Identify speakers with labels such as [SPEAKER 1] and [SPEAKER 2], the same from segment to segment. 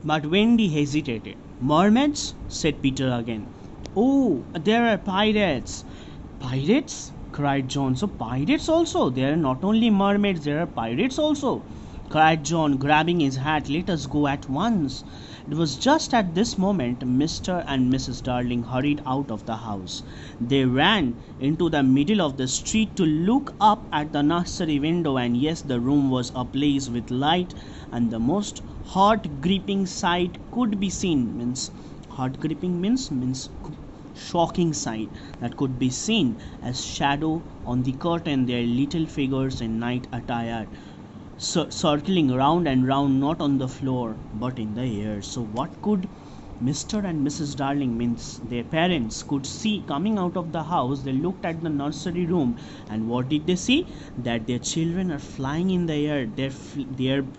[SPEAKER 1] But Wendy hesitated. Mermaids? Said Peter again. Oh, there are pirates. Pirates? Cried John. So pirates also? There are not only mermaids, there are pirates also, cried John, grabbing his hat. Let us go at once. It was just at this moment Mr. and Mrs. Darling hurried out of the house. They ran into the middle of the street to look up at the nursery window, and yes, the room was ablaze with light, and the most heart-gripping sight could be seen. Heart-gripping means shocking sight that could be seen as shadow on the curtain, their little figures in night attire, circling round and round, not on the floor but in the air. So what could Mr. and Mrs. Darling, means their parents, could see coming out of the house? They looked at the nursery room, and what did they see? That their children are flying in the air.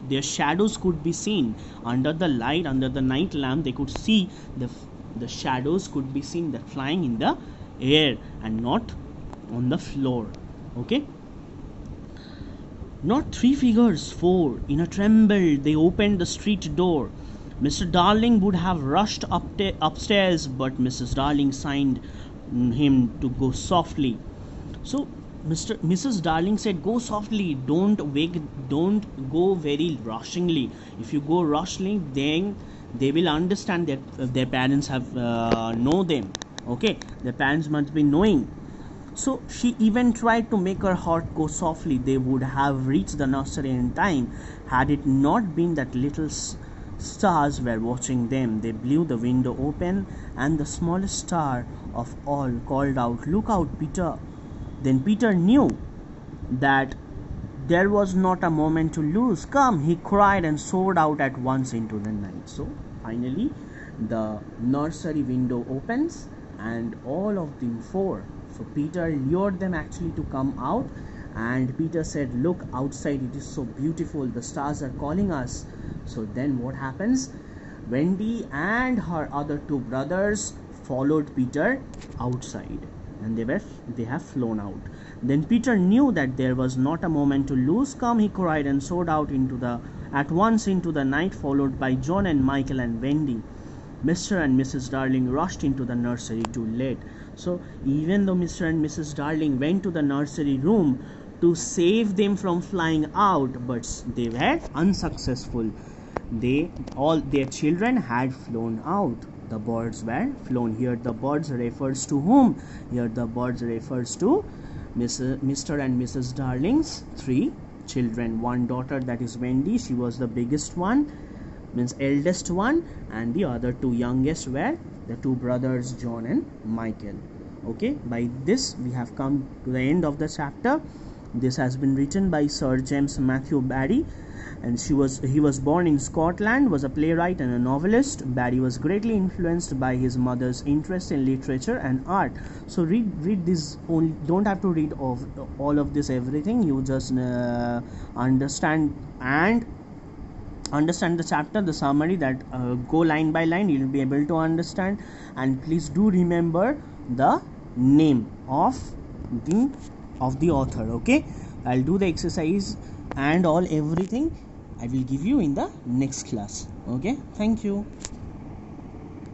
[SPEAKER 1] Their shadows could be seen under the light, under the night lamp. They could see the shadows could be seen that flying in the air and not on the floor. Okay. Not three figures, four. In a tremble, they opened the street door. Mr. Darling would have rushed upstairs, but Mrs. Darling signed him to go softly. So Mrs. Darling said, "Go softly. Don't go very rushingly. If you go rushingly, then they will understand that their parents have know them. Okay, their parents must be knowing." So she even tried to make her heart go softly. They would have reached the nursery in time had it not been that little stars were watching them. They blew the window open, and the smallest star of all called out, "Look out, Peter." Then Peter knew that there was not a moment to lose. "Come," he cried, and soared out at once into the night. So finally the nursery window opens, and all of them four. So Peter lured them actually to come out, and Peter said, "Look outside, it is so beautiful. The stars are calling us." So then what happens? Wendy and her other two brothers followed Peter outside, and they have flown out. Then Peter knew that there was not a moment to lose. "Come," he cried, and soared out at once into the night, followed by John and Michael and Wendy. Mr. and Mrs. Darling rushed into the nursery too late. So even though Mr. and Mrs. Darling went to the nursery room to save them from flying out, but they were unsuccessful. All their children had flown out. The birds were flown. Here the birds refers to whom? Here the birds refers to Mr. and Mrs. Darling's three children. One daughter, that is Wendy, she was the biggest one, means eldest one, and the other two youngest were the two brothers John and Michael. Okay, by this we have come to the end of the chapter. This has been written by Sir James Matthew Barrie, and he was born in Scotland, was a playwright and a novelist. Barrie was greatly influenced by his mother's interest in literature and art. So read this only, don't have to read all of this everything. You just understand the chapter, the summary, that go line by line, you will be able to understand. And please do remember the name of the author. Okay, I'll do the exercise and everything I will give you in the next class. Okay, thank you.